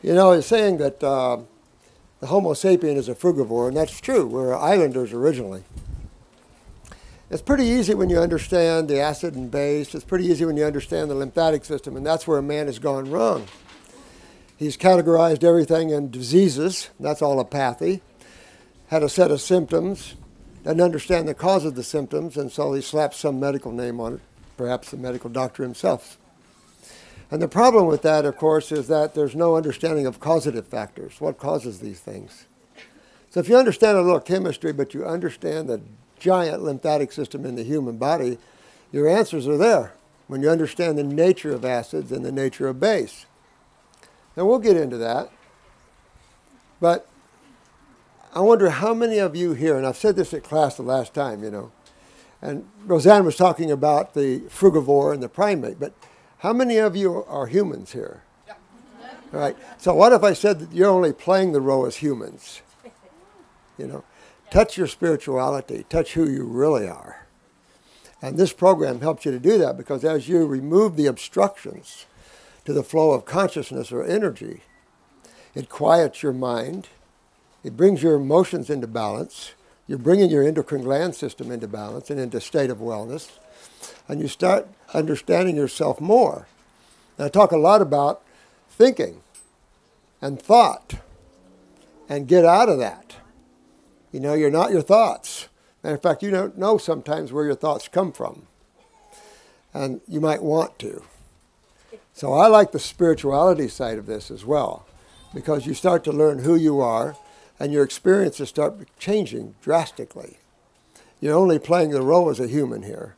You know, it's saying that the Homo sapien is a frugivore, and that's true. We're islanders originally. It's pretty easy when you understand the acid and base. It's pretty easy when you understand the lymphatic system, and that's where man has gone wrong. He's categorized everything in diseases. That's allopathy. Had a set of symptoms, doesn't understand the cause of the symptoms, and so he slaps some medical name on it, perhaps the medical doctor himself. And the problem with that, of course, is that there's no understanding of causative factors. What causes these things? So if you understand a little chemistry, but you understand the giant lymphatic system in the human body, your answers are there when you understand the nature of acids and the nature of base. Now, we'll get into that. But I wonder how many of you here, and I've said this at class the last time, you know, and Roseanne was talking about the frugivore and the primate, but how many of you are humans here? Yeah. All right. So what if I said that you're only playing the role as humans? You know, touch your spirituality, touch who you really are. And this program helps you to do that because as you remove the obstructions to the flow of consciousness or energy, it quiets your mind. It brings your emotions into balance. You're bringing your endocrine gland system into balance and into a state of wellness. And you start understanding yourself more. And I talk a lot about thinking and thought and get out of that. You know, you're not your thoughts. Matter of fact, you don't know sometimes where your thoughts come from. And you might want to. So I like the spirituality side of this as well, because you start to learn who you are and your experiences start changing drastically. You're only playing the role as a human here.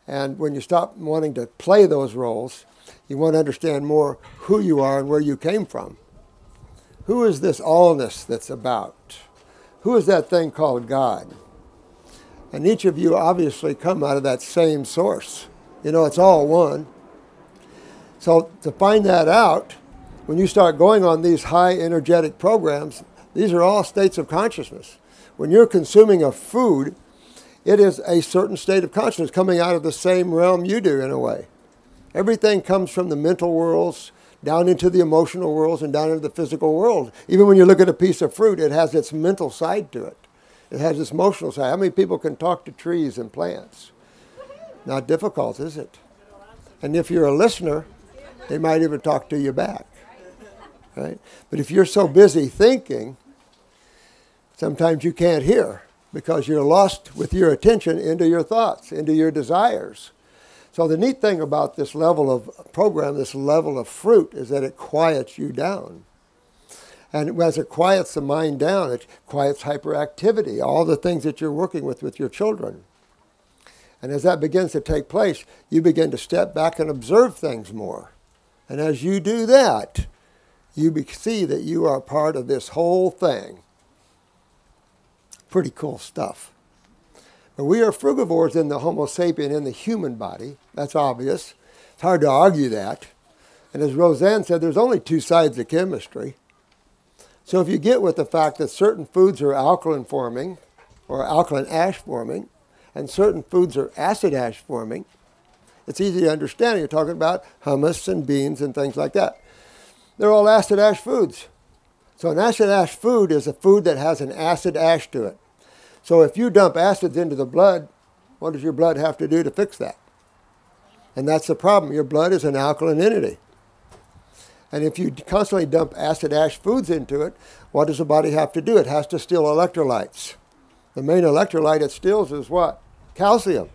And when you stop wanting to play those roles, you want to understand more who you are and where you came from. Who is this allness that's about? Who is that thing called God? And each of you obviously come out of that same source. You know, it's all one. So to find that out, when you start going on these high energetic programs, these are all states of consciousness. When you're consuming a food, it is a certain state of consciousness coming out of the same realm you do in a way. Everything comes from the mental worlds down into the emotional worlds and down into the physical world. Even when you look at a piece of fruit, it has its mental side to it. It has its emotional side. How many people can talk to trees and plants? Not difficult, is it? And if you're a listener, they might even talk to you back. Right? But if you're so busy thinking, sometimes you can't hear because you're lost with your attention into your thoughts, into your desires. So the neat thing about this level of program, this level of fruit, is that it quiets you down. And as it quiets the mind down, it quiets hyperactivity, all the things that you're working with your children. And as that begins to take place, you begin to step back and observe things more. And as you do that, you see that you are part of this whole thing. Pretty cool stuff. But we are frugivores in the Homo sapien, in the human body. That's obvious. It's hard to argue that. And as Roseanne said, there's only two sides of chemistry. So if you get with the fact that certain foods are alkaline forming, or alkaline ash forming, and certain foods are acid ash forming, it's easy to understand. You're talking about hummus and beans and things like that. They're all acid ash foods. So an acid ash food is a food that has an acid ash to it. So if you dump acids into the blood, what does your blood have to do to fix that? And that's the problem. Your blood is an alkaline entity. And if you constantly dump acid ash foods into it, what does the body have to do? It has to steal electrolytes. The main electrolyte it steals is what? Calcium.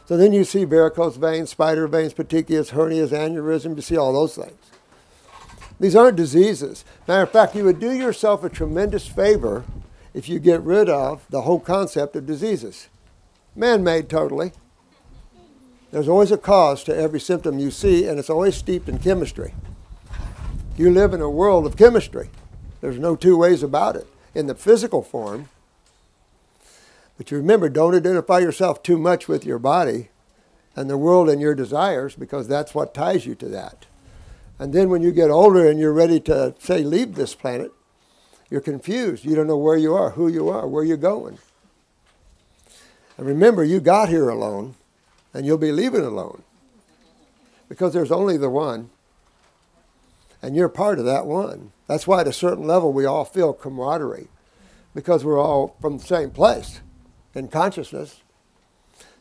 So then you see varicose veins, spider veins, petechias, hernias, aneurysm. You see all those things. These aren't diseases. Matter of fact, you would do yourself a tremendous favor if you get rid of the whole concept of diseases. Man-made totally. There's always a cause to every symptom you see, and it's always steeped in chemistry. You live in a world of chemistry. There's no two ways about it. In the physical form, but you remember, don't identify yourself too much with your body and the world and your desires, because that's what ties you to that. And then when you get older and you're ready to, say, leave this planet, you're confused. You don't know where you are, who you are, where you're going. And remember, you got here alone, and you'll be leaving alone, because there's only the one. And you're part of that one. That's why at a certain level we all feel camaraderie, because we're all from the same place in consciousness.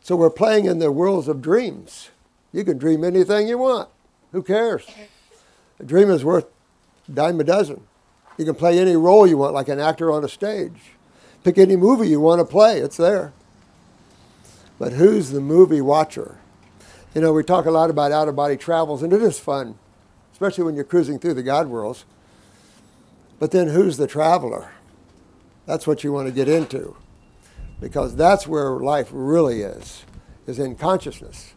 So we're playing in the worlds of dreams. You can dream anything you want. Who cares? A dream is worth a dime a dozen. You can play any role you want, like an actor on a stage. Pick any movie you want to play. It's there. But who's the movie watcher? You know, we talk a lot about out-of-body travels, and it is fun, especially when you're cruising through the God worlds. But then who's the traveler? That's what you want to get into, because that's where life really is in consciousness.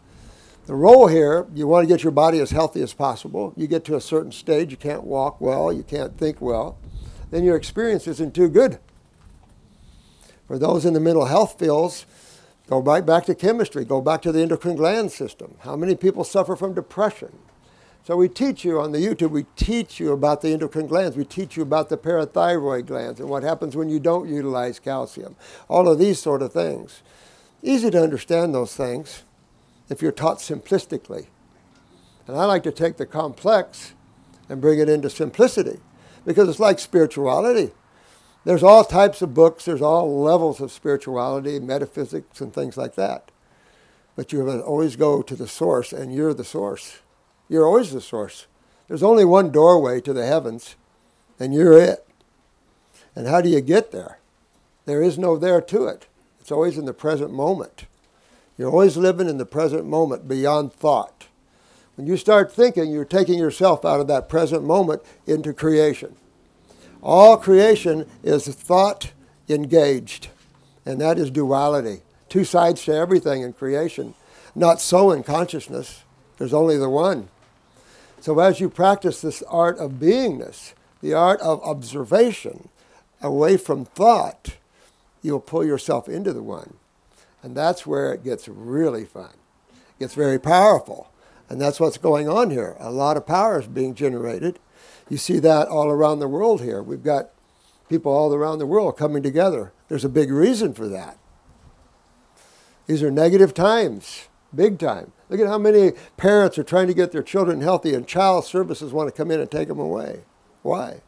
The role here, you want to get your body as healthy as possible. You get to a certain stage, you can't walk well, you can't think well, then your experience isn't too good. For those in the mental health fields, go right back to chemistry, go back to the endocrine gland system. How many people suffer from depression? So we teach you on the YouTube, we teach you about the endocrine glands, we teach you about the parathyroid glands and what happens when you don't utilize calcium. All of these sort of things. Easy to understand those things if you're taught simplistically. And I like to take the complex and bring it into simplicity, because it's like spirituality. There's all types of books, there's all levels of spirituality, metaphysics, and things like that. But you always go to the source, and you're the source. You're always the source. There's only one doorway to the heavens, and you're it. And how do you get there? There is no there to it. It's always in the present moment. You're always living in the present moment beyond thought. When you start thinking, you're taking yourself out of that present moment into creation. All creation is thought engaged, and that is duality. Two sides to everything in creation. Not so in consciousness. There's only the one. So as you practice this art of beingness, the art of observation, away from thought, you'll pull yourself into the one. And that's where it gets really fun. It gets very powerful. And that's what's going on here. A lot of power is being generated. You see that all around the world here. We've got people all around the world coming together. There's a big reason for that. These are negative times, big time. Look at how many parents are trying to get their children healthy, and child services want to come in and take them away. Why?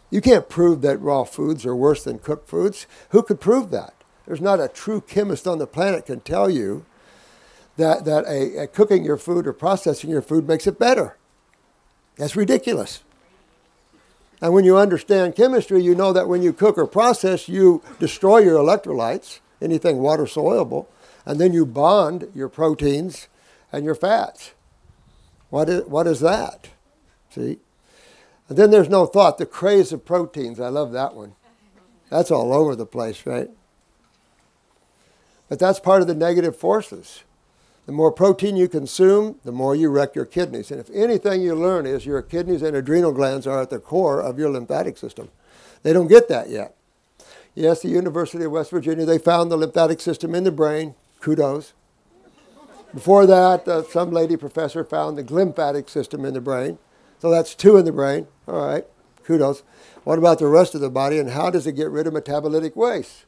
You can't prove that raw foods are worse than cooked foods. Who could prove that? There's not a true chemist on the planet can tell you that a cooking your food or processing your food makes it better. That's ridiculous. And when you understand chemistry, you know that when you cook or process, you destroy your electrolytes, anything water soluble, and then you bond your proteins and your fats. What is that? See? And then there's no thought. The craze of proteins. I love that one. That's all over the place, right? But that's part of the negative forces. The more protein you consume, the more you wreck your kidneys. And if anything you learn is your kidneys and adrenal glands are at the core of your lymphatic system. They don't get that yet. Yes, the University of West Virginia, they found the lymphatic system in the brain. Kudos. Before that, some lady professor found the glymphatic system in the brain. So that's 2 in the brain. All right, kudos. What about the rest of the body, and how does it get rid of metabolic waste?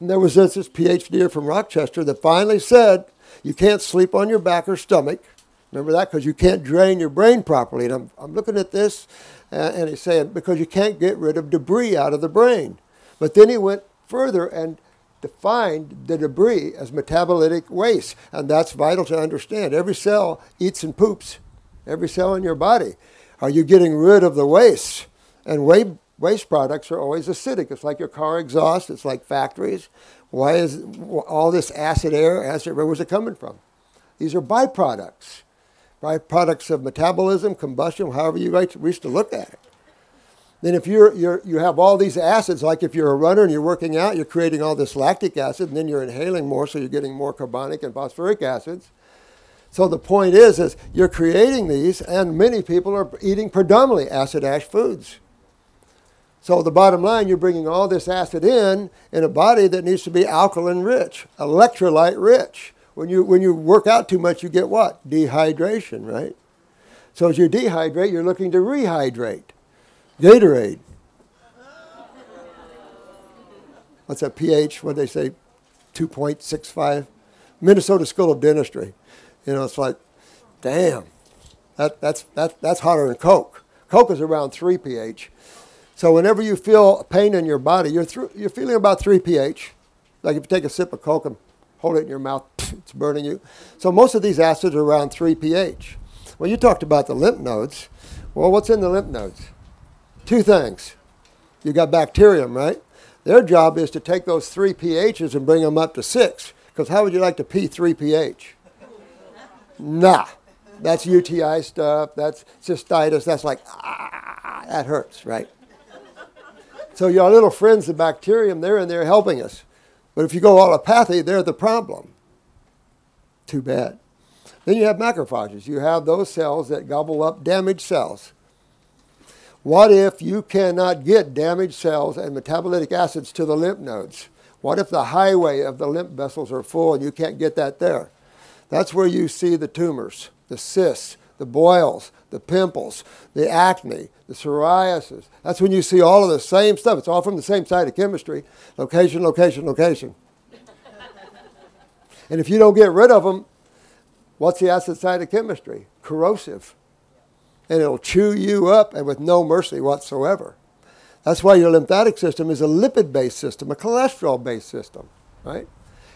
And there was this PhD from Rochester that finally said, you can't sleep on your back or stomach. Remember that? Because you can't drain your brain properly. And I'm looking at this, and he's saying, because you can't get rid of debris out of the brain. But then he went further and defined the debris as metabolic waste. And that's vital to understand. Every cell eats and poops. Every cell in your body. Are you getting rid of the waste? And waste products are always acidic. It's like your car exhaust. It's like factories. Why is all this acid air, where's it coming from? These are byproducts. Byproducts of metabolism, combustion, however you wish to look at it. Then if you have all these acids, like if you're a runner and you're working out, you're creating all this lactic acid, and then you're inhaling more, so you're getting more carbonic and phosphoric acids. So the point is you're creating these, and many people are eating predominantly acid-ash foods. So the bottom line, you're bringing all this acid in a body that needs to be alkaline-rich, electrolyte-rich. When you work out too much, you get what? Dehydration, right? So as you dehydrate, you're looking to rehydrate. Gatorade. What's that pH? What do they say? 2.65. Minnesota School of Dentistry. You know, it's like, damn, that's hotter than Coke. Coke is around 3 pH. So whenever you feel pain in your body, you're feeling about 3 pH. Like if you take a sip of Coke and hold it in your mouth, it's burning you. So most of these acids are around 3 pH. Well, you talked about the lymph nodes. Well, what's in the lymph nodes? Two things. You got bacterium, right? Their job is to take those 3 pHs and bring them up to 6. Because how would you like to pee 3 pH? Nah. That's UTI stuff. That's cystitis. That's like, that hurts, right? So your little friends, the bacterium, they're in there helping us. But if you go allopathy, they're the problem. Too bad. Then you have macrophages. You have those cells that gobble up damaged cells. What if you cannot get damaged cells and metabolitic acids to the lymph nodes? What if the highway of the lymph vessels are full and you can't get that there? That's where you see the tumors, the cysts, the boils, the pimples, the acne, the psoriasis. That's when you see all of the same stuff. It's all from the same side of chemistry. Location, location, location. And if you don't get rid of them, what's the acid side of chemistry? Corrosive. And it'll chew you up and with no mercy whatsoever. That's why your lymphatic system is a lipid-based system, a cholesterol-based system, right?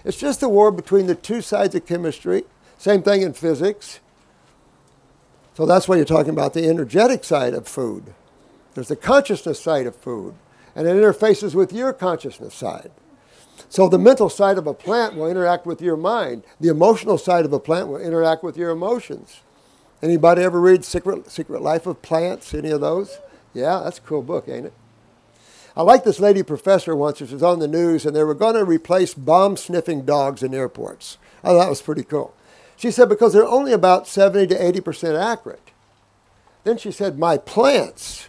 It's just the war between the two sides of chemistry. Same thing in physics. So that's why you're talking about the energetic side of food. There's the consciousness side of food, and it interfaces with your consciousness side. So the mental side of a plant will interact with your mind. The emotional side of a plant will interact with your emotions. Anybody ever read Secret Life of Plants, any of those? Yeah, that's a cool book, ain't it? I like this lady professor once, who was on the news, and they were going to replace bomb-sniffing dogs in airports. I thought that was pretty cool. She said, because they're only about 70 to 80% accurate. Then she said, my plants,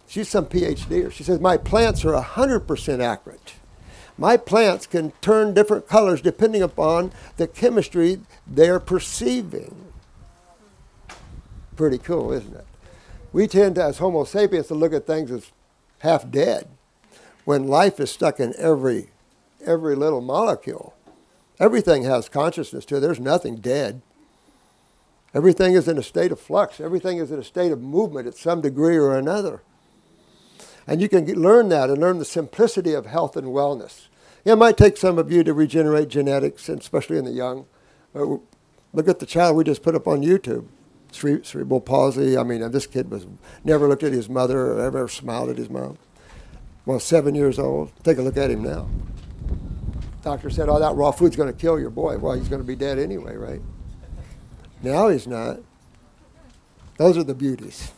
she's some PhD, she says, my plants are 100% accurate. My plants can turn different colors depending upon the chemistry they're perceiving. Pretty cool, isn't it? We tend to, as Homo sapiens, to look at things as half dead, when life is stuck in every little molecule. Everything has consciousness to it. There's nothing dead. Everything is in a state of flux. Everything is in a state of movement at some degree or another. And you can learn that and learn the simplicity of health and wellness. It might take some of you to regenerate genetics, and especially in the young. Look at the child we just put up on YouTube. Cerebral palsy. I mean, this kid never looked at his mother or ever smiled at his mom. Well, 7 years old. Take a look at him now. Doctor said, oh, that raw food's going to kill your boy. Well, he's going to be dead anyway, right? Now he's not. Those are the beauties.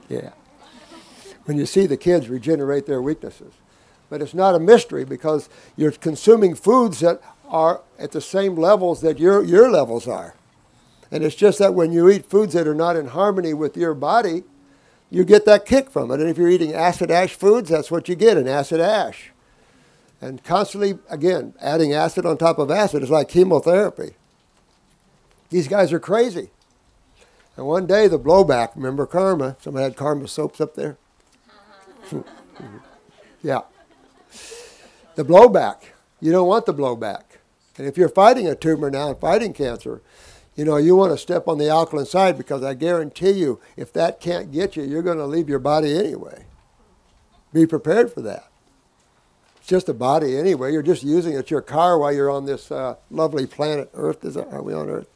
Yeah. When you see the kids regenerate their weaknesses. But it's not a mystery because you're consuming foods that are at the same levels that your levels are. And it's just that when you eat foods that are not in harmony with your body, you get that kick from it. And if you're eating acid ash foods, that's what you get, an acid ash. And constantly, again, adding acid on top of acid is like chemotherapy. These guys are crazy. And one day, the blowback, remember karma? Somebody had karma soaps up there? Yeah. The blowback. You don't want the blowback. And if you're fighting a tumor now and fighting cancer, you want to step on the alkaline side, because I guarantee you, if that can't get you, you're going to leave your body anyway. Be prepared for that. It's just a body anyway. You're just using it. It's your car while you're on this lovely planet Earth. Are we on Earth?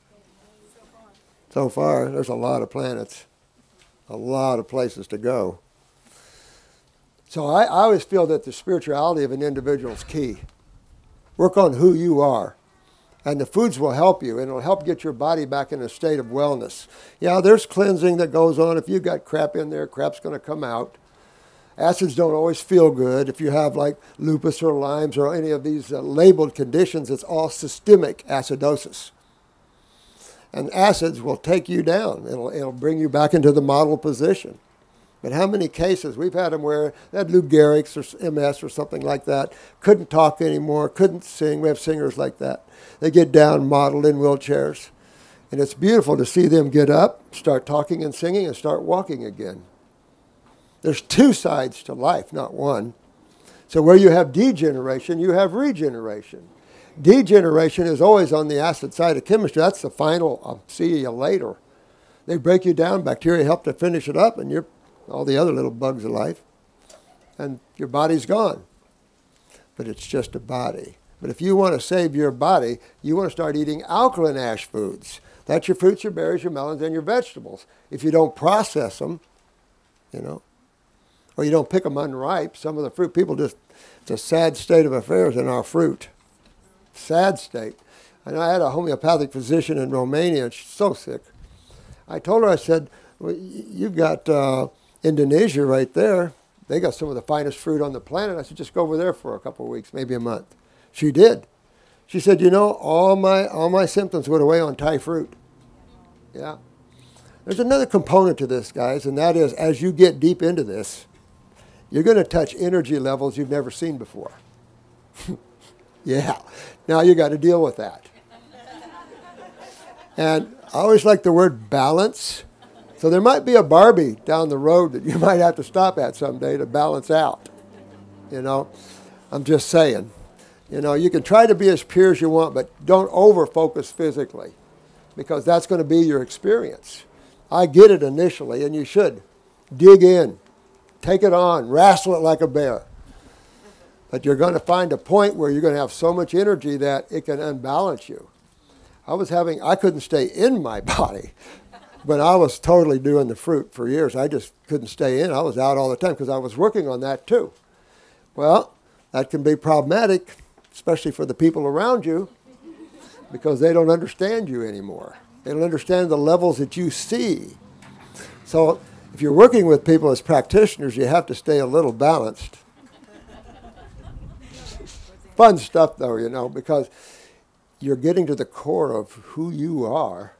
So far, there's a lot of planets, a lot of places to go. So I always feel that the spirituality of an individual is key. Work on who you are. And the foods will help you, and it'll help get your body back in a state of wellness. Yeah, there's cleansing that goes on. If you've got crap in there, crap's going to come out. Acids don't always feel good. If you have like lupus or Lyme's or any of these labeled conditions, it's all systemic acidosis. And acids will take you down. It'll bring you back into the model position. But how many cases? We've had them where they had Lou Gehrig's or MS or something like that, couldn't talk anymore, couldn't sing. We have singers like that. They get down, modeled in wheelchairs. And it's beautiful to see them get up, start talking and singing, and start walking again. There's two sides to life, not one. So where you have degeneration, you have regeneration. Degeneration is always on the acid side of chemistry. That's the final, I'll see you later. They break you down. Bacteria help to finish it up, and all the other little bugs of life. And your body's gone. But it's just a body. But if you want to save your body, you want to start eating alkaline ash foods. That's your fruits, your berries, your melons, and your vegetables. If you don't process them, or you don't pick them unripe, some of the fruit, it's a sad state of affairs in our fruit. Sad state. I know I had a homeopathic physician in Romania, and she's so sick. I told her, I said, well, you've got Indonesia right there. They got some of the finest fruit on the planet. I said, just go over there for a couple of weeks, maybe a month. She did. She said, all my symptoms went away on Thai fruit. Yeah. There's another component to this, guys, and that is as you get deep into this, you're going to touch energy levels you've never seen before. Yeah. Now you got to deal with that. And I always like the word balance. So there might be a Barbie down the road that you might have to stop at someday to balance out. I'm just saying. You can try to be as pure as you want, but don't over-focus physically, because that's going to be your experience. I get it initially, and you should. Dig in. Take it on. Wrestle it like a bear. But you're going to find a point where you're going to have so much energy that it can unbalance you. I couldn't stay in my body. But I was totally doing the fruit for years. I just couldn't stay in. I was out all the time because I was working on that too. Well, that can be problematic, especially for the people around you, because they don't understand you anymore. They don't understand the levels that you see. So if you're working with people as practitioners, you have to stay a little balanced. Fun stuff though, because you're getting to the core of who you are.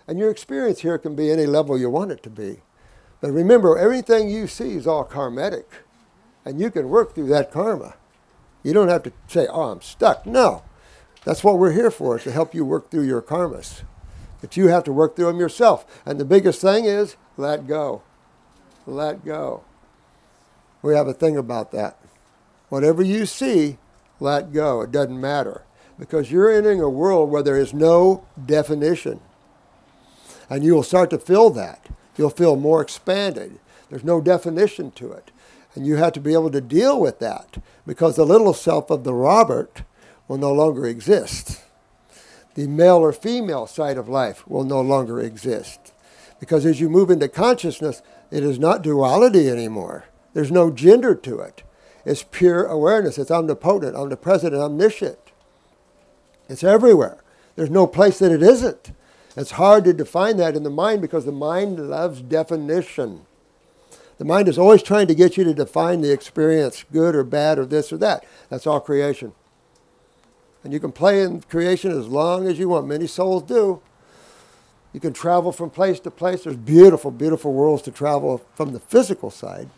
And your experience here can be any level you want it to be. But remember, everything you see is all karmatic. And you can work through that karma. You don't have to say, oh, I'm stuck. No. That's what we're here for, is to help you work through your karmas. But you have to work through them yourself. And the biggest thing is, let go. Let go. We have a thing about that. Whatever you see, let go. It doesn't matter. Because you're entering a world where there is no definition. And you will start to feel that. You'll feel more expanded. There's no definition to it. And you have to be able to deal with that, because the little self of the Robert will no longer exist. The male or female side of life will no longer exist. Because as you move into consciousness, it is not duality anymore. There's no gender to it. It's pure awareness. It's omnipotent, omnipresent, and omniscient. It's everywhere. There's no place that it isn't. It's hard to define that in the mind, because the mind loves definition. The mind is always trying to get you to define the experience, good or bad or this or that. That's all creation. And you can play in creation as long as you want. Many souls do. You can travel from place to place. There's beautiful, beautiful worlds to travel from the physical side.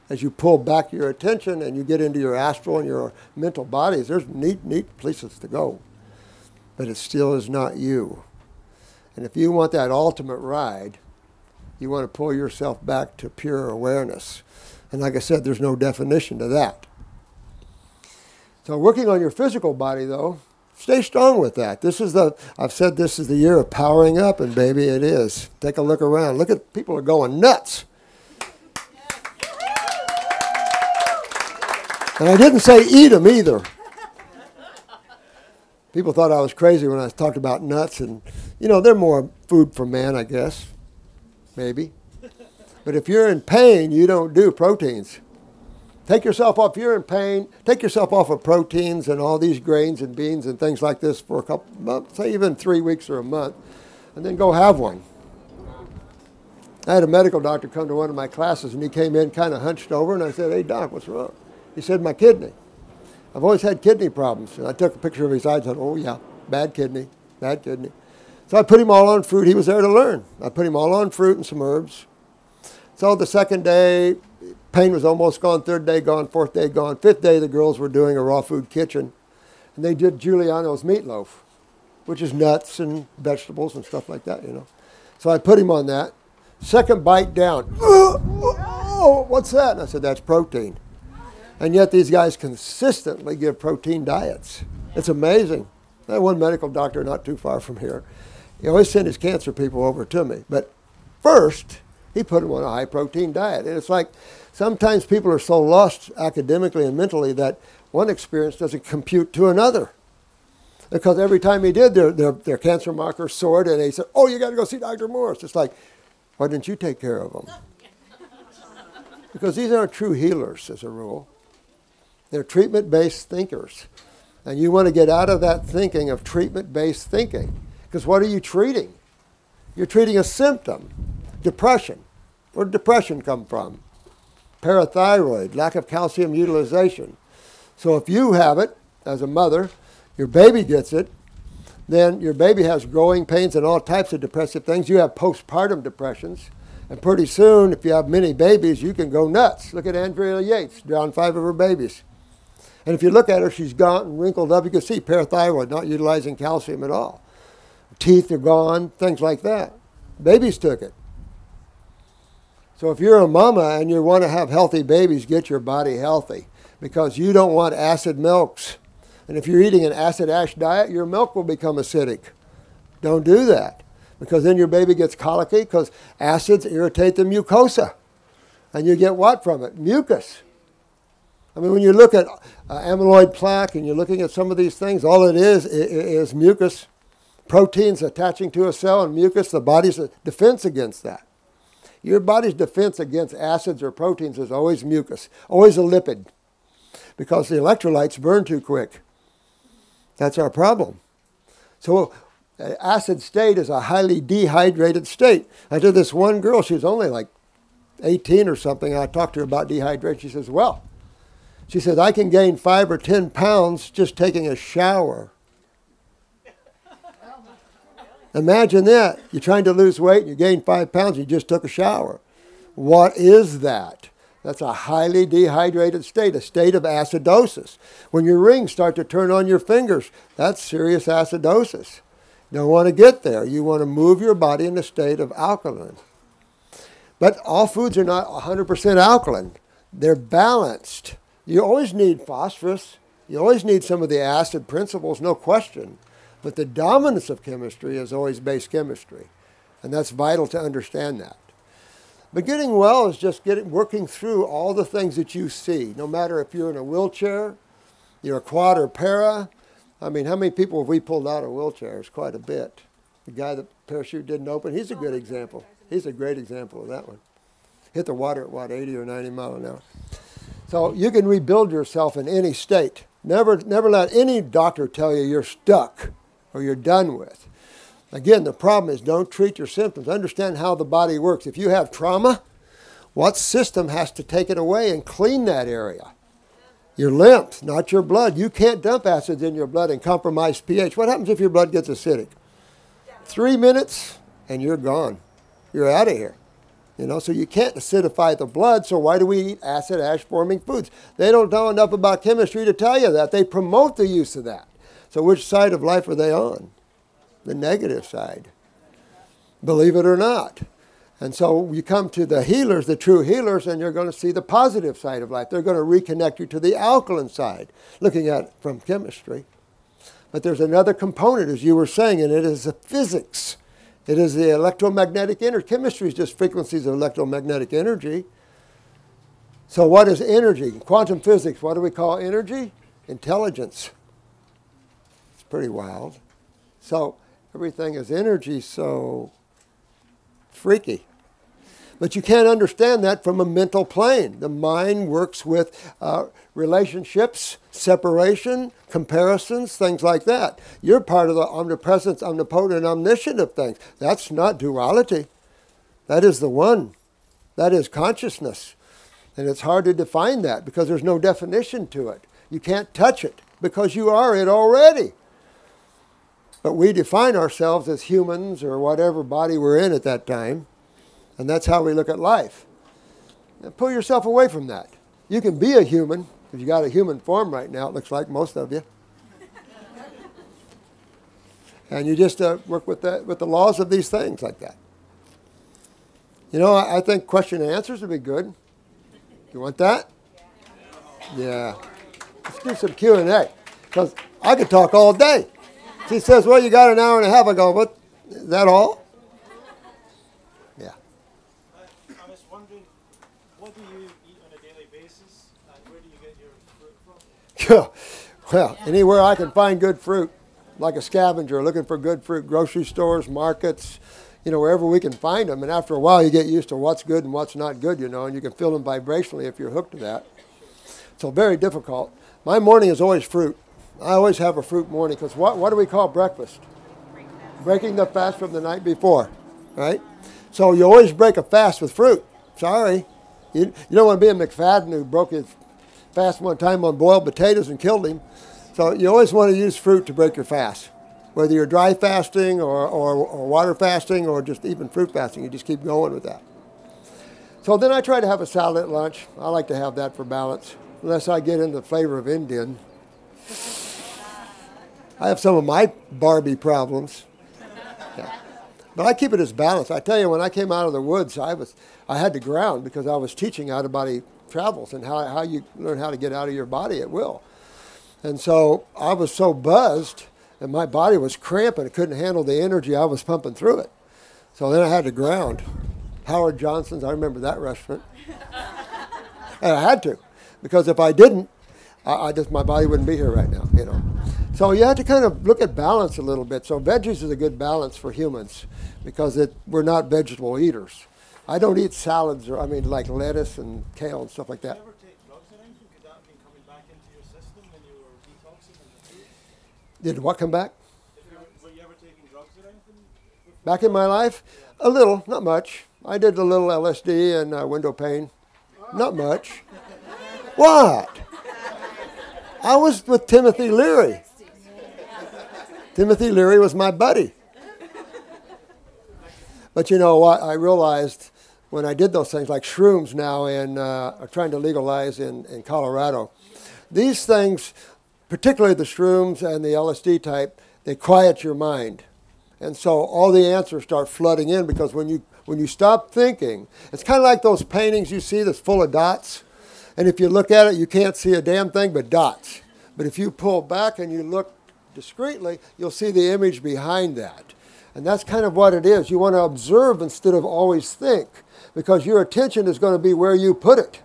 As you pull back your attention and you get into your astral and your mental bodies, there's neat, neat places to go. But it still is not you. And if you want that ultimate ride, you want to pull yourself back to pure awareness. And like I said, there's no definition to that. So working on your physical body, though, stay strong with that. I've said this is the year of powering up, and baby, it is. Take a look around. Look at, people are going nuts. And I didn't say eat them either. People thought I was crazy when I talked about nuts, and, they're more food for man, I guess, maybe. But if you're in pain, you don't do proteins. Take yourself off. If you're in pain, take yourself off of proteins and all these grains and beans and things like this for a couple months, say even 3 weeks or a month, and then go have one. I had a medical doctor come to one of my classes, and he came in kind of hunched over, and I said, hey, doc, what's wrong? He said, my kidney. I've always had kidney problems. And I took a picture of his eyes and said, oh, yeah, bad kidney, bad kidney. So I put him all on fruit. He was there to learn. I put him all on fruit and some herbs. So the second day, pain was almost gone. Third day gone. Fourth day gone. Fifth day, the girls were doing a raw food kitchen. And they did Giuliano's meatloaf, which is nuts and vegetables and stuff like that, So I put him on that. Second bite down. Oh, what's that? And I said, that's protein. And yet these guys consistently give protein diets. It's amazing. I had one medical doctor not too far from here. He always sent his cancer people over to me. But first, he put them on a high-protein diet. And it's like sometimes people are so lost academically and mentally that one experience doesn't compute to another. Because every time he did, their cancer markers soared, and they said, oh, you got to go see Dr. Morse. It's like, why didn't you take care of them? Because these aren't true healers, as a rule. They're treatment-based thinkers. And you want to get out of that thinking of treatment-based thinking. Because what are you treating? You're treating a symptom, depression. Where did depression come from? Parathyroid, lack of calcium utilization. So if you have it, as a mother, your baby gets it, then your baby has growing pains and all types of depressive things. You have postpartum depressions. And pretty soon, if you have many babies, you can go nuts. Look at Andrea Yates, drowned 5 of her babies. And if you look at her, she's gaunt and wrinkled up. You can see parathyroid, not utilizing calcium at all. Teeth are gone, things like that. Babies took it. So if you're a mama and you want to have healthy babies, get your body healthy. Because you don't want acid milks. And if you're eating an acid ash diet, your milk will become acidic. Don't do that. Because then your baby gets colicky because acids irritate the mucosa. And you get what from it? Mucus. I mean, when you look at amyloid plaque and you're looking at some of these things, all it is mucus, proteins attaching to a cell and mucus, the body's defense against that. Your body's defense against acids or proteins is always mucus, always a lipid, because the electrolytes burn too quick. That's our problem. So acid state is a highly dehydrated state. I did this one girl, she was only like 18 or something. I talked to her about dehydration. She says, well, she says, I can gain 5 or 10 pounds just taking a shower. Imagine that. You're trying to lose weight and you gain 5 pounds, you just took a shower. What is that? That's a highly dehydrated state, a state of acidosis. When your rings start to turn on your fingers, that's serious acidosis. You don't want to get there. You want to move your body in a state of alkaline. But all foods are not 100% alkaline. They're balanced. You always need phosphorus. You always need some of the acid principles, no question. But the dominance of chemistry is always base chemistry. And that's vital to understand that. But getting well is just working through all the things that you see, no matter if you're in a wheelchair, you're a quad or para. I mean, how many people have we pulled out of wheelchairs? Quite a bit. The guy that parachute didn't open, he's a good example. He's a great example of that one. Hit the water at, what, 80 or 90 miles an hour. So you can rebuild yourself in any state. Never let any doctor tell you you're stuck or you're done with. Again, the problem is don't treat your symptoms. Understand how the body works. If you have trauma, what system has to take it away and clean that area? Your lymph, not your blood. You can't dump acids in your blood and compromise pH. What happens if your blood gets acidic? 3 minutes and you're gone. You're out of here. You know, so you can't acidify the blood, so why do we eat acid ash forming foods? They don't know enough about chemistry to tell you that. They promote the use of that. So which side of life are they on? The negative side. Believe it or not. And so you come to the healers, the true healers, and you're going to see the positive side of life. They're going to reconnect you to the alkaline side, looking at it from chemistry. But there's another component, as you were saying, and it is the physics. It is the electromagnetic energy. Chemistry is just frequencies of electromagnetic energy. So what is energy? In quantum physics, what do we call energy? Intelligence. It's pretty wild. So everything is energy, so freaky. But you can't understand that from a mental plane. The mind works with relationships, separation, comparisons, things like that. You're part of the omnipresence, omnipotent, and omniscient of things. That's not duality. That is the one. That is consciousness. And it's hard to define that because there's no definition to it. You can't touch it because you are it already. But we define ourselves as humans or whatever body we're in at that time. And that's how we look at life. Now, pull yourself away from that. You can be a human, because you got a human form right now, it looks like most of you. And you just work with the laws of these things like that. You know, I think question and answers would be good. You want that? Yeah. Let's do some Q&A, because I could talk all day. She says, well, you got an hour and a half. I go, what? Is that all? Yeah. Well, anywhere I can find good fruit, like a scavenger, looking for good fruit, grocery stores, markets, wherever we can find them. And after a while, you get used to what's good and what's not good, and you can feel them vibrationally if you're hooked to that. So very difficult. My morning is always fruit. I always have a fruit morning because what do we call breakfast? Breaking the fast from the night before, right? So you always break a fast with fruit. Sorry. You don't want to be a McFadden who broke his fast one time on boiled potatoes and killed him. So you always want to use fruit to break your fast. Whether you're dry fasting or water fasting or just even fruit fasting, you just keep going with that. So then I try to have a salad at lunch. I like to have that for balance, unless I get into the flavor of Indian. I have some of my Barbie problems. Yeah. But I keep it as balanced. I tell you, when I came out of the woods, I had to ground because I was teaching out-of-body travels and how you learn how to get out of your body at will. And so I was so buzzed and my body was cramping. It couldn't handle the energy I was pumping through it. So then I had to ground. Howard Johnson's, I remember that restaurant. And I had to, because if I didn't, my body wouldn't be here right now, So you have to kind of look at balance a little bit. So veggies is a good balance for humans because we're not vegetable eaters. I don't eat salads like lettuce and kale and stuff like that. Did you ever take drugs or anything? Could that have been coming back into your system when you were detoxing in the food? Did what come back? Were you ever taking drugs or anything? Back in my life? A little, not much. I did a little LSD and window pane. Not much. What? I was with Timothy Leary. Timothy Leary was my buddy. But you know what? I realized when I did those things, like shrooms now are trying to legalize in Colorado. These things, particularly the shrooms and the LSD type, they quiet your mind. And so all the answers start flooding in because when you stop thinking, it's kind of like those paintings you see that's full of dots. And if you look at it, you can't see a damn thing but dots. But if you pull back and you look discreetly, you'll see the image behind that. And that's kind of what it is. You want to observe instead of always think, because your attention is going to be where you put it.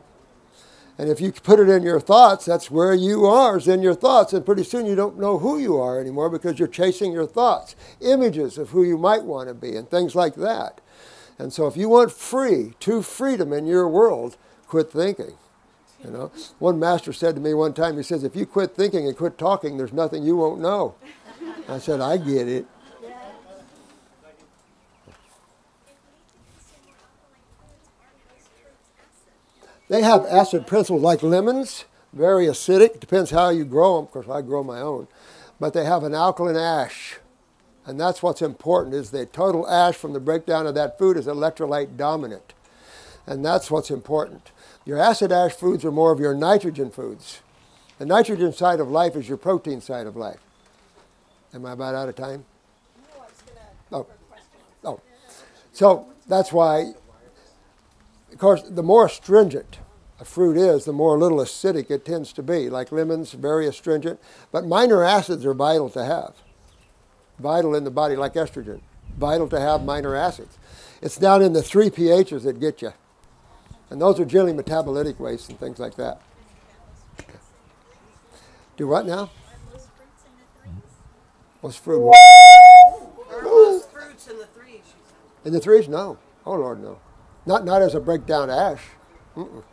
And if you put it in your thoughts, that's where you are, is in your thoughts. And pretty soon you don't know who you are anymore because you're chasing your thoughts, images of who you might want to be and things like that. And so if you want true freedom in your world, quit thinking. One master said to me one time, he says, if you quit thinking and quit talking, there's nothing you won't know. I said, I get it. They have acid principles like lemons, very acidic. Depends how you grow them. Of course, I grow my own. But they have an alkaline ash. And that's what's important, is the total ash from the breakdown of that food is electrolyte dominant. And that's what's important. Your acid ash foods are more of your nitrogen foods. The nitrogen side of life is your protein side of life. Am I about out of time? No, I was going to Oh. So that's why, of course, the more astringent a fruit is, the more little acidic it tends to be. Like lemons, very astringent. But minor acids are vital to have. Vital in the body, like estrogen. Vital to have minor acids. It's down in the 3 pHs that get you. And those are generally metabolitic wastes and things like that. Do what now? What's fruit? Are those fruits in the threes, she said. In the threes? No. Oh, Lord, no. Not as a breakdown ash. Mm-mm.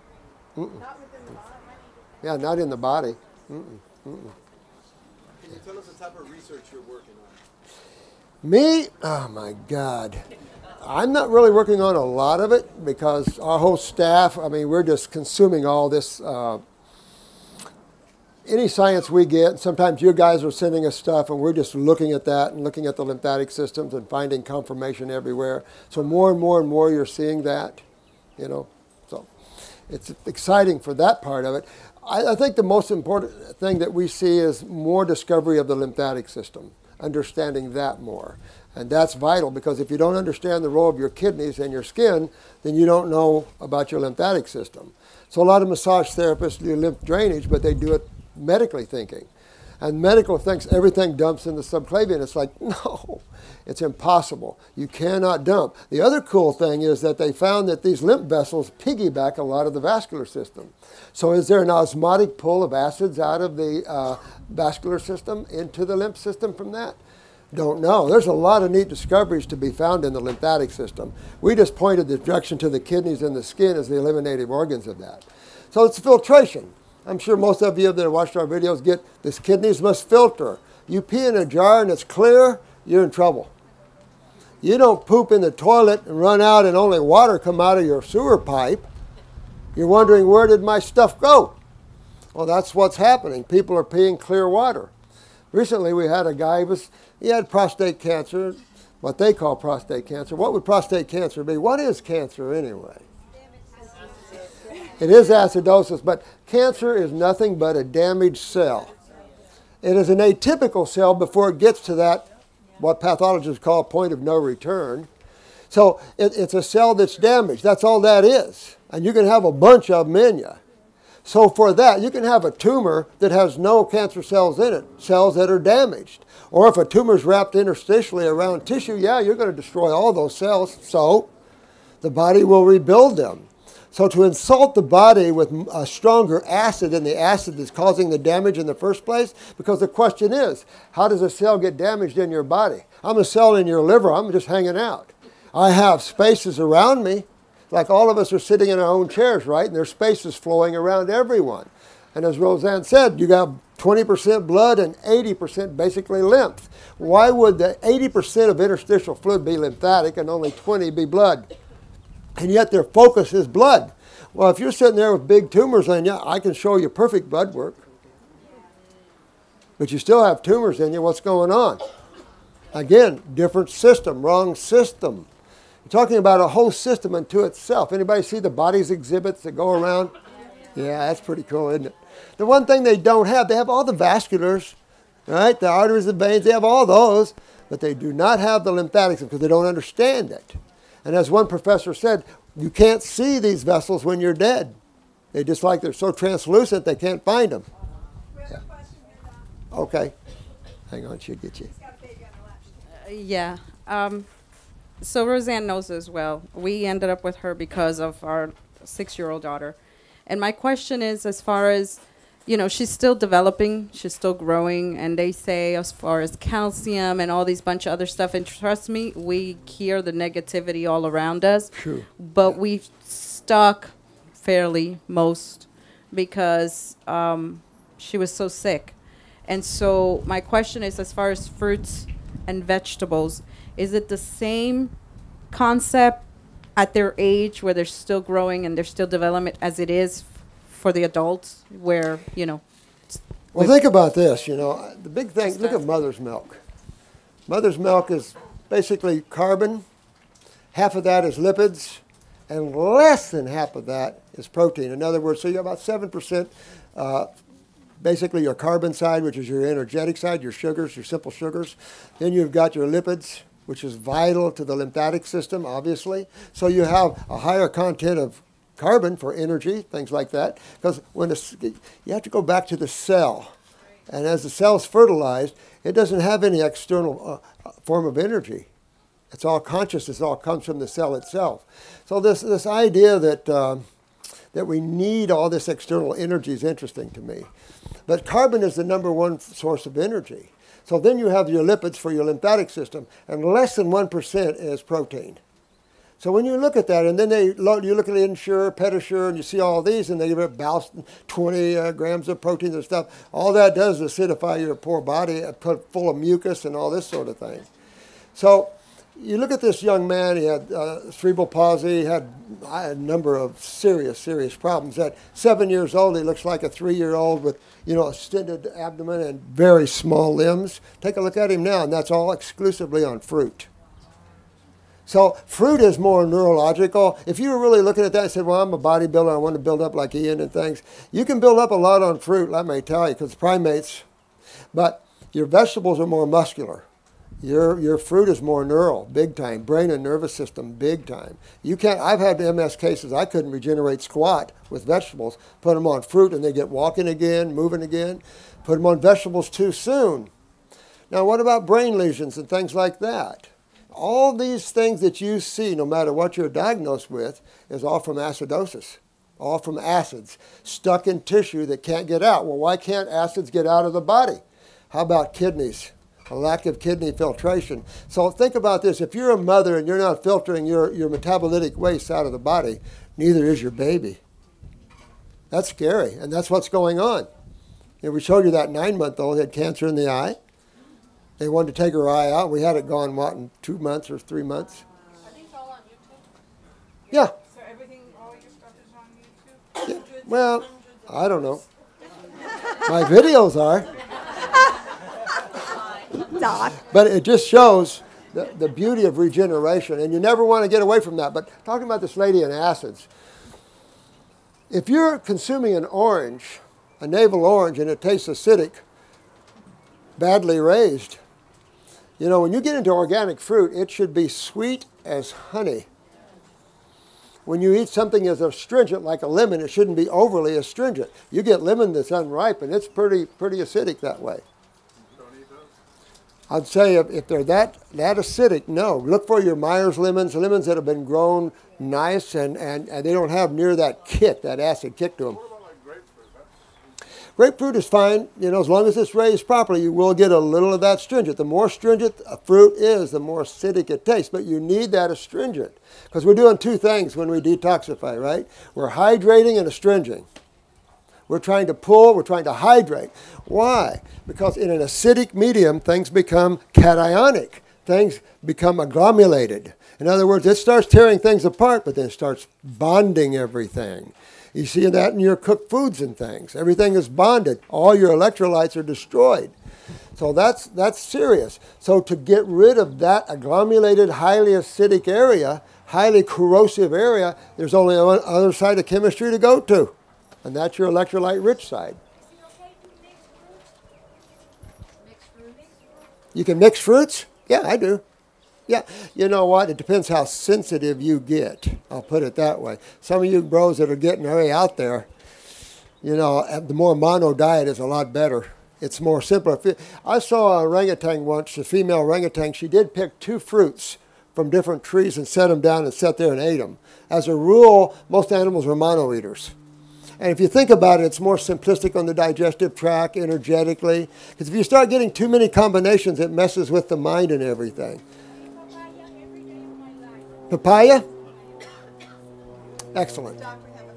Mm-mm. Not within the body. Yeah, not in the body. Mm-mm. Mm-mm. Can you tell us the type of research you're working on? Me? Oh, my God. I'm not really working on a lot of it because our whole staff, we're just consuming all this, any science we get. Sometimes you guys are sending us stuff and we're just looking at that and looking at the lymphatic systems and finding confirmation everywhere. So more and more and more you're seeing that, So it's exciting for that part of it. I think the most important thing that we see is more discovery of the lymphatic system, understanding that more. And that's vital because if you don't understand the role of your kidneys and your skin, then you don't know about your lymphatic system. So a lot of massage therapists do lymph drainage, but they do it medically thinking. And medical thinks everything dumps in the subclavian. It's like, no, it's impossible. You cannot dump. The other cool thing is that they found that these lymph vessels piggyback a lot of the vascular system. So is there an osmotic pull of acids out of the vascular system into the lymph system from that? Don't know. There's a lot of neat discoveries to be found in the lymphatic system. We just pointed the direction to the kidneys and the skin as the eliminative organs of that. So it's filtration. I'm sure most of you that have watched our videos get this: kidneys must filter. You pee in a jar and it's clear, you're in trouble. You don't poop in the toilet and run out and only water come out of your sewer pipe. You're wondering, where did my stuff go? Well, that's what's happening. People are peeing clear water. Recently we had a guy, he had prostate cancer, what they call prostate cancer. What would prostate cancer be? What is cancer anyway? It is acidosis, but cancer is nothing but a damaged cell. It is an atypical cell before it gets to that, what pathologists call point of no return. So it's a cell that's damaged. That's all that is. And you can have a bunch of them in you. So for that, you can have a tumor that has no cancer cells in it, cells that are damaged. Or if a tumor's wrapped interstitially around tissue, yeah, you're going to destroy all those cells. So the body will rebuild them. So to insult the body with a stronger acid than the acid that's causing the damage in the first place, because the question is, how does a cell get damaged in your body? I'm a cell in your liver, I'm just hanging out. I have spaces around me, like all of us are sitting in our own chairs, right? And there's spaces flowing around everyone. And as Roseanne said, you got 20% blood and 80% basically lymph. Why would the 80% of interstitial fluid be lymphatic and only 20 be blood? And yet their focus is blood. Well, if you're sitting there with big tumors on you, I can show you perfect blood work. But you still have tumors in you. What's going on? Again, different system, wrong system. You're talking about a whole system unto itself. Anybody see the body's exhibits that go around? Yeah, that's pretty cool, isn't it? The one thing they don't have, they have all the vasculars, right? The arteries, the veins, they have all those, but they do not have the lymphatics because they don't understand it. And as one professor said, you can't see these vessels when you're dead. They just like they're so translucent they can't find them. Yeah. Okay. Hang on, she'll get you. Yeah. So Roseanne knows as well. We ended up with her because of our 6-year-old daughter. And my question is, as far as, she's still developing, she's still growing, and they say as far as calcium and all these bunch of other stuff, and trust me, we hear the negativity all around us. True. But we've stuck fairly most because she was so sick. And so my question is, as far as fruits and vegetables, is it the same concept at their age where they're still growing and they're still developing as it is for the adults where, Well, think about this, the big thing, look at mother's milk. Mother's milk is basically carbon, half of that is lipids, and less than half of that is protein. In other words, so you have about 7% basically your carbon side, which is your energetic side, your sugars, your simple sugars. Then you've got your lipids, which is vital to the lymphatic system, obviously. So you have a higher content of carbon for energy, things like that. Because you have to go back to the cell. And as the cell's fertilized, it doesn't have any external form of energy. It's all consciousness. It all comes from the cell itself. So this idea that we need all this external energy is interesting to me. But carbon is the number 1 source of energy. So then you have your lipids for your lymphatic system, and less than 1% is protein. So when you look at that, and then you look at Ensure, Pedisure, and you see all these, and they give it 20 grams of protein and stuff. All that does is acidify your poor body, put full of mucus and all this sort of thing. So you look at this young man, he had cerebral palsy, he had a number of serious problems. At 7 years old, he looks like a 3-year-old with, a extended abdomen and very small limbs. Take a look at him now, and that's all exclusively on fruit. So fruit is more neurological. If you were really looking at that and said, well, I'm a bodybuilder, I want to build up like Ian and things, you can build up a lot on fruit, let me tell you, because primates. But your vegetables are more muscular. Your fruit is more neural, big time. Brain and nervous system, big time. You can't. I've had MS cases. I couldn't regenerate squat with vegetables. Put them on fruit and they get walking again, moving again. Put them on vegetables too soon. Now, what about brain lesions and things like that? All these things that you see, no matter what you're diagnosed with, is all from acidosis, all from acids stuck in tissue that can't get out. Well, why can't acids get out of the body? How about kidneys? A lack of kidney filtration. So think about this. If you're a mother and you're not filtering your metabolitic waste out of the body, neither is your baby. That's scary, and that's what's going on. And we showed you that 9-month-old had cancer in the eye. They wanted to take her eye out. We had it gone, what, in 2 months or 3 months? Are these all on YouTube? Yeah. So everything, all your stuff is on YouTube? Yeah. Well, I don't know. My videos are. Doc. But it just shows the beauty of regeneration, and you never want to get away from that. But talking about this lady and acids, if you're consuming an orange, a navel orange, and it tastes acidic, badly raised, you know, when you get into organic fruit, it should be sweet as honey. When you eat something as astringent like a lemon, it shouldn't be overly astringent. You get lemon that's unripe, and it's pretty acidic that way. I'd say if they're that acidic, no. Look for your Myers lemons that have been grown nice and they don't have near that kick, that acid kick to them. What about like grapefruit? Grapefruit is fine, you know, as long as it's raised properly, you will get a little of that astringent. The more astringent a fruit is, the more acidic it tastes, but you need that astringent because we're doing two things when we detoxify, right? We're hydrating and astringing. We're trying to pull, we're trying to hydrate. Why? Because in an acidic medium, things become cationic. Things become agglomerated. In other words, it starts tearing things apart, but then it starts bonding everything. You see that in your cooked foods and things. Everything is bonded. All your electrolytes are destroyed. So that's serious. So to get rid of that agglomerated, highly acidic area, highly corrosive area, there's only one other side of chemistry to go to. And that's your electrolyte-rich side. Is it okay to mix fruits? You can mix fruits? Yeah, I do. Yeah, you know what? It depends how sensitive you get. I'll put it that way. Some of you bros that are getting way out there, you know, the more mono diet is a lot better. It's more simpler. I saw a orangutan once, a female orangutan. She did pick 2 fruits from different trees and set them down and sat there and ate them. As a rule, most animals are mono eaters. And if you think about it, it's more simplistic on the digestive tract, energetically. Because if you start getting too many combinations, it messes with the mind and everything. Papaya? Excellent. Doc, we have a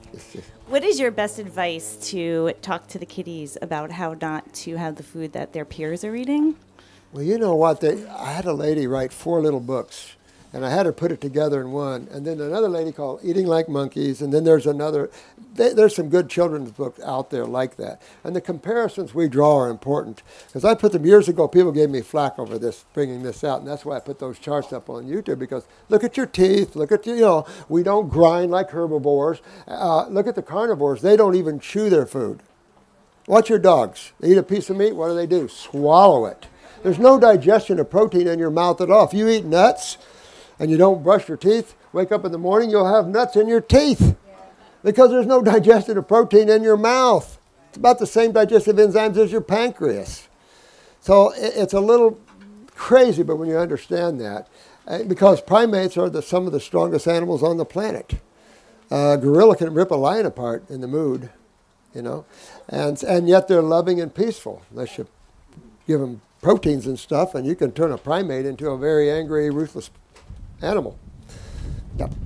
question. What is your best advice to talk to the kiddies about how not to have the food that their peers are eating? Well, you know what? I had a lady write 4 little books. And I had her put it together in one. And then another lady called Eating Like Monkeys. And then there's another. There's some good children's books out there like that. And the comparisons we draw are important. Because I put them years ago, people gave me flack over this, bringing this out. And that's why I put those charts up on YouTube. Because look at your teeth. Look at, you know, we don't grind like herbivores. Look at the carnivores. They don't even chew their food. Watch your dogs. They eat a piece of meat. What do? Swallow it. There's no digestion of protein in your mouth at all. If you eat nuts, and you don't brush your teeth, wake up in the morning, you'll have nuts in your teeth because there's no digestive protein in your mouth. It's about the same digestive enzymes as your pancreas. So it's a little crazy, but when you understand that, because primates are some of the strongest animals on the planet. A gorilla can rip a lion apart in the mood, you know, and yet they're loving and peaceful unless you give them proteins and stuff, and you can turn a primate into a very angry, ruthless animal. Yep. Is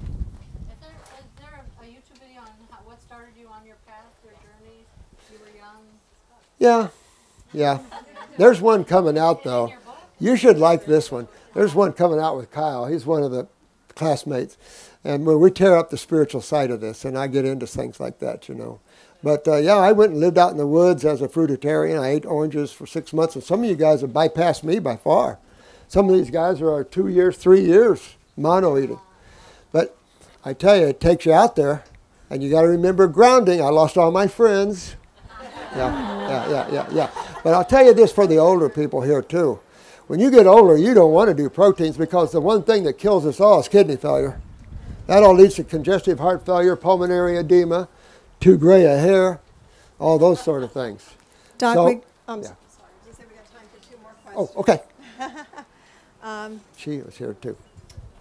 there a YouTube video on what started you on your path, your journey? You were young. Yeah. There's one coming out though. You should like this one. There's one coming out with Kyle. He's one of the classmates, and when we tear up the spiritual side of this, and I get into things like that, you know. But yeah, I went and lived out in the woods as a fruitarian. I ate oranges for 6 months, and some of you guys have bypassed me by far. Some of these guys are 2 years, 3 years mono eating. But I tell you, it takes you out there, and you got to remember grounding. I lost all my friends. Yeah. But I'll tell you this for the older people here too. When you get older, you don't want to do proteins because the one thing that kills us all is kidney failure. That all leads to congestive heart failure, pulmonary edema, too gray a hair, all those sort of things. Doc, So, sorry, yeah. just say we got time for 2 more Oh, questions. okay. She was here too.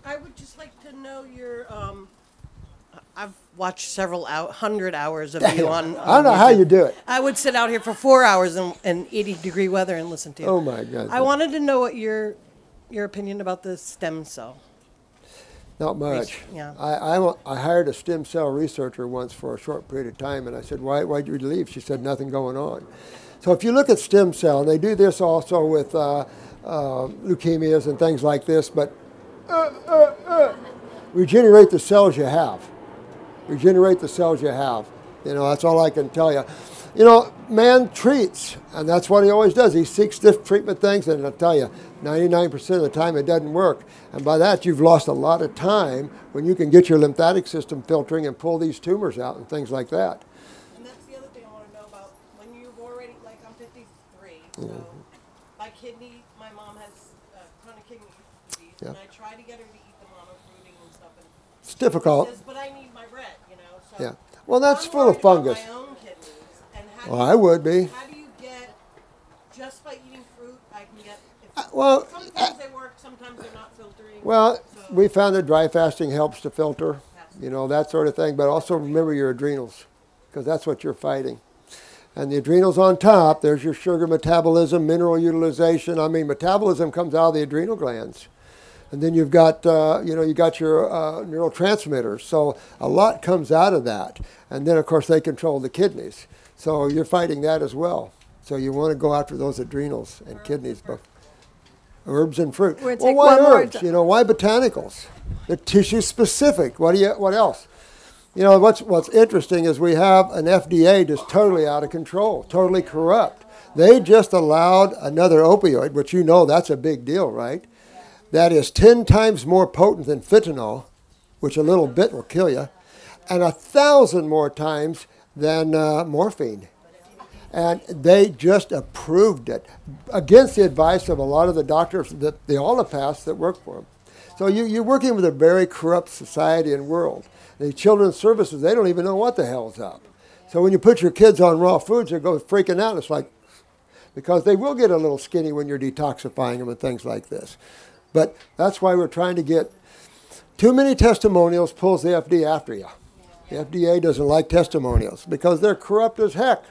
I would just like to know your. I've watched several 100 hours of you on. I don't know how YouTube. you do it. I would sit out here for 4 hours in 80-degree weather and listen to you. Oh my God. I wanted to know what your opinion about the stem cell. Not much. Yeah. I hired a stem cell researcher once for a short period of time, and I said, why'd you leave? She said, nothing going on. So if you look at stem cell, and they do this also with leukemias and things like this, but regenerate the cells you have. Regenerate the cells you have. You know, that's all I can tell you. You know, man treats, and that's what he always does. He seeks different treatment things, and I'll tell you, 99% of the time it doesn't work. And by that, you've lost a lot of time when you can get your lymphatic system filtering and pull these tumors out and things like that. And that's the other thing I want to know about. When you've already, like I'm 53, so my mom has chronic kidney disease, Yeah. and I try to get her to eat the monofruiting and stuff. And It's difficult. Says, but I need my bread, you know. So Yeah. Well, that's I'm full of worried about fungus. my own kidneys, and how Well, do I you- would be. How do you get, just by eating fruit, I can get, sometimes they work, sometimes they're not filtering. Well, so- we found that dry fasting helps to filter, you know, that sort of thing. But also remember your adrenals, because that's what you're fighting. And the adrenals on top, there's your sugar metabolism, mineral utilization. I mean, metabolism comes out of the adrenal glands. And then you've got, you got your neurotransmitters. So a lot comes out of that. And then, of course, they control the kidneys. So you're fighting that as well. So you want to go after those adrenals and kidneys, both herbs and fruit. We'll Well, take why one more herbs? You know, why botanicals? They're tissue specific. What else? You know, what's interesting is we have an FDA just totally out of control, totally corrupt. They just allowed another opioid, which you know that's a big deal, right? That is 10 times more potent than fentanyl, which a little bit will kill you, and 1,000 more times than morphine. And they just approved it against the advice of a lot of the doctors, the allopaths that work for them. So you're working with a very corrupt society and world. The children's services, they don't even know what the hell's up. So when you put your kids on raw foods, they go freaking out. It's like, because they will get a little skinny when you're detoxifying them and things like this. But that's why we're trying to get too many testimonials pulls the FDA after you. The FDA doesn't like testimonials because they're corrupt as heck.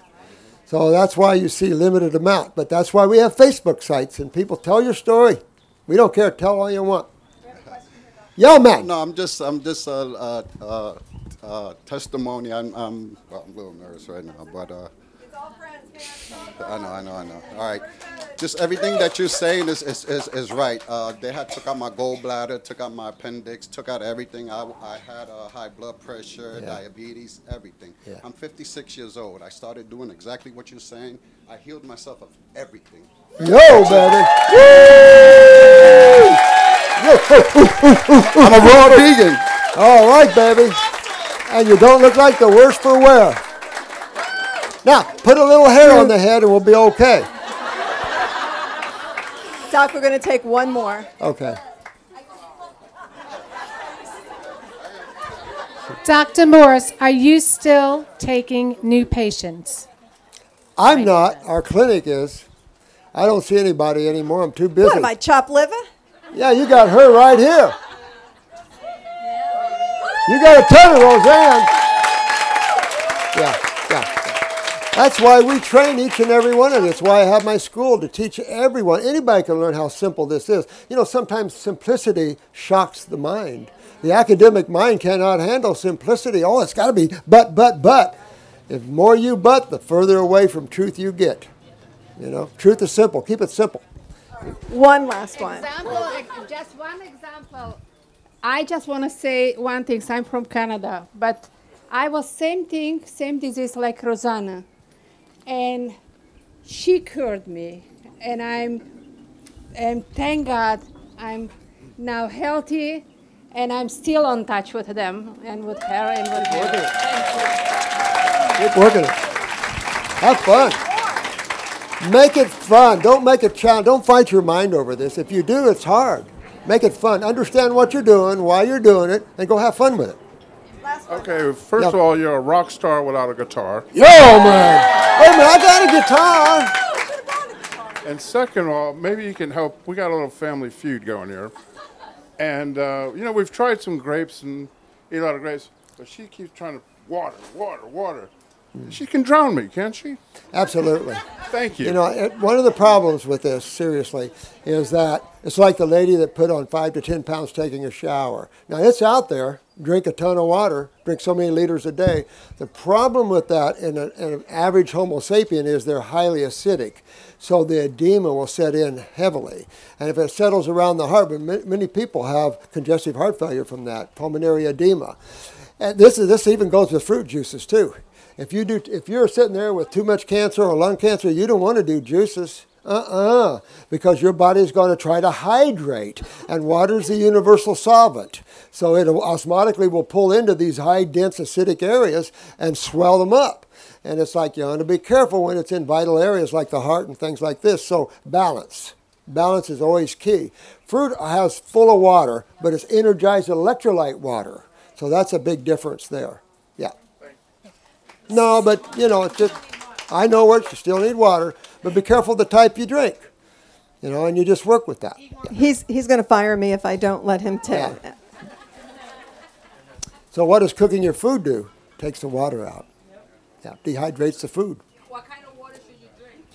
So that's why you see limited amount. But that's why we have Facebook sites and people tell your story. We don't care. Tell all you want. Yeah, man. No, I'm just testimony. I'm a little nervous right now, but I know. All right, just everything that you're saying is right. They had took out my gallbladder, took out my appendix, took out everything. I had high blood pressure, diabetes, everything. Yeah. I'm 56 years old. I started doing exactly what you're saying. I healed myself of everything. Yo, baby. Woo! I'm a raw vegan. All right, baby. And you don't look like the worse for wear. Now, put a little hair on the head and we'll be okay. Doc, we're going to take one more. Okay. Dr. Morse, are you still taking new patients? I'm not. Our clinic is. I don't see anybody anymore. I'm too busy. What am I, chopped liver? Yeah, you got her right here. You got a ton of Roseanne. Yeah. That's why we train each and every one of us. That's why I have my school to teach everyone. Anybody can learn how simple this is. You know, sometimes simplicity shocks the mind. The academic mind cannot handle simplicity. Oh, it's got to be but. If more you but, the further away from truth you get. You know, truth is simple. Keep it simple. One last one. Just one example. I just want to say one thing. I'm from Canada, but I was same thing, same disease like Rosanna. And she cured me. And thank God, I'm now healthy, and I'm still in touch with them and with her and with her. Keep working it. Have fun. Make it fun. Don't make it challenge. Don't fight your mind over this. If you do, it's hard. Make it fun. Understand what you're doing, why you're doing it, and go have fun with it. Okay, first of all, you're a rock star without a guitar. Yo, man. Wait a minute, I got a guitar. And second of all, maybe you can help. We got a little family feud going here. And, you know, we've tried some grapes and eat a lot of grapes, but she keeps trying to water. She can drown me, can't she? Absolutely. Thank you. You know, one of the problems with this, seriously, is that it's like the lady that put on 5 to 10 pounds taking a shower. Now, it's out there. Drink a ton of water. Drink so many liters a day. The problem with that in an average Homo sapien is they're highly acidic. So the edema will set in heavily. And if it settles around the heart, many people have congestive heart failure from that, pulmonary edema. And this even goes with fruit juices, too. If you're sitting there with too much cancer or lung cancer, you don't want to do juices. Because your body's going to try to hydrate, and water's the universal solvent. So it osmotically will pull into these high, dense, acidic areas and swell them up. And it's like you want to be careful when it's in vital areas like the heart and things like this. So balance. Balance is always key. Fruit has full of water, but it's energized electrolyte water. So that's a big difference there. Yeah. No, but, you know, it's just, I know it, you still need water, but be careful the type you drink, you know, and you just work with that. He's going to fire me if I don't let him take. Yeah. So what does cooking your food do? Takes the water out. Yeah, dehydrates the food. What kind of water should you drink?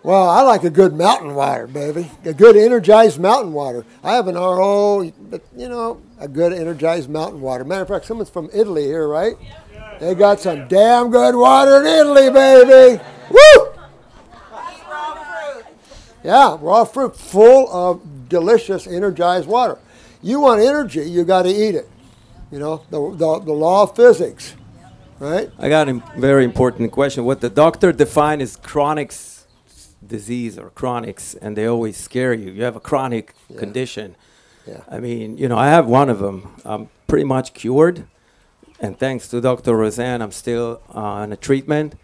Well, I like a good mountain water, baby. A good energized mountain water. I have an RO, but, you know, a good energized mountain water. Matter of fact, someone's from Italy here, right? They got some damn good water in Italy, baby. Woo! Yeah, raw fruit, full of delicious, energized water. You want energy, you got to eat it. You know, the law of physics, right? I got a very important question. What the doctor define is chronic disease or chronics, and they always scare you. You have a chronic condition. Yeah. I mean, you know, I have one of them. I'm pretty much cured, and thanks to Dr. Roseanne, I'm still on a treatment.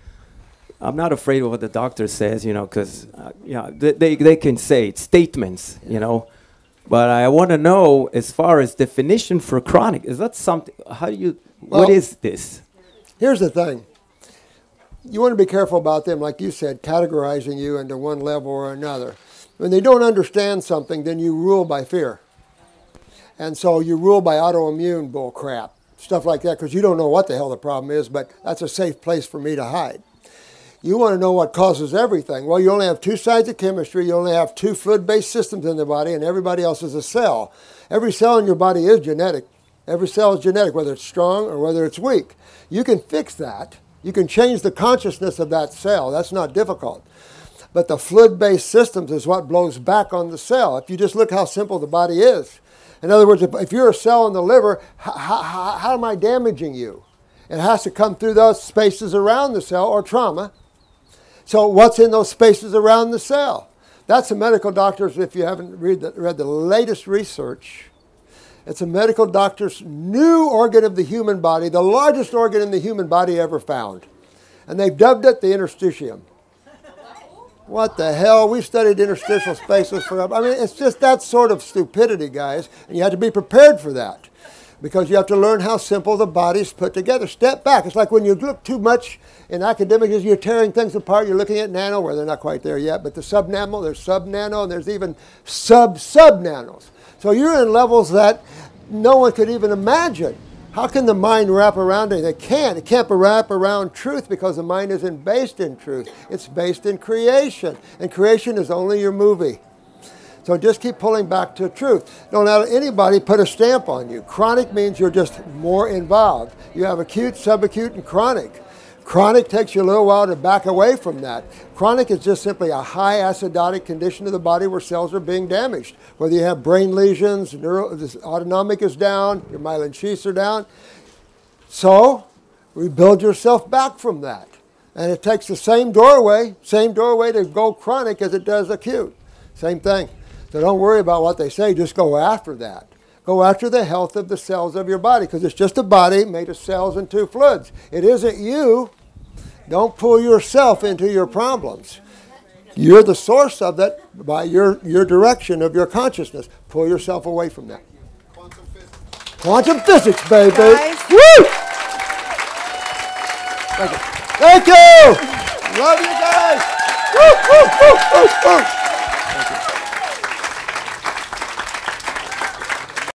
I'm not afraid of what the doctor says, you know, because they can say it's statements, you know. But I want to know, as far as definition for chronic, is that something? What is this? Here's the thing. You want to be careful about them, like you said, categorizing you into one level or another. When they don't understand something, then you rule by fear. And so you rule by autoimmune bull crap, stuff like that, because you don't know what the hell the problem is, but that's a safe place for me to hide. You want to know what causes everything. Well, you only have two sides of chemistry. You only have two fluid-based systems in the body, and everybody else is a cell. Every cell in your body is genetic. Every cell is genetic, whether it's strong or whether it's weak. You can fix that. You can change the consciousness of that cell. That's not difficult. But the fluid-based systems is what blows back on the cell. If you just look how simple the body is. In other words, if you're a cell in the liver, how am I damaging you? It has to come through those spaces around the cell or trauma. So what's in those spaces around the cell? That's the medical doctors, if you haven't read the latest research. It's a medical doctor's new organ of the human body, the largest organ in the human body ever found. And they've dubbed it the interstitium. What the hell? We've studied interstitial spaces forever. I mean, it's just that sort of stupidity, guys. And you have to be prepared for that. Because you have to learn how simple the body's put together. Step back. It's like when you look too much in academics, you're tearing things apart. You're looking at nano, where they're not quite there yet, but the subnano, there's subnano, and there's even sub-subnanos. So you're in levels that no one could even imagine. How can the mind wrap around it? It can't. It can't wrap around truth because the mind isn't based in truth. It's based in creation. And creation is only your movie. So just keep pulling back to truth. Don't let anybody put a stamp on you. Chronic means you're just more involved. You have acute, subacute, and chronic. Chronic takes you a little while to back away from that. Chronic is just simply a high acidotic condition of the body where cells are being damaged. Whether you have brain lesions, this autonomic is down, your myelin sheaths are down. So rebuild yourself back from that. And it takes the same doorway to go chronic as it does acute. Same thing. So don't worry about what they say, just go after that. Go after the health of the cells of your body, because it's just a body made of cells and two fluids. It isn't you. Don't pull yourself into your problems. You're the source of that by your direction of your consciousness. Pull yourself away from that. Quantum physics, baby. Guys. Woo! Thank you. Love you guys. Woo, woo, woo, woo, woo.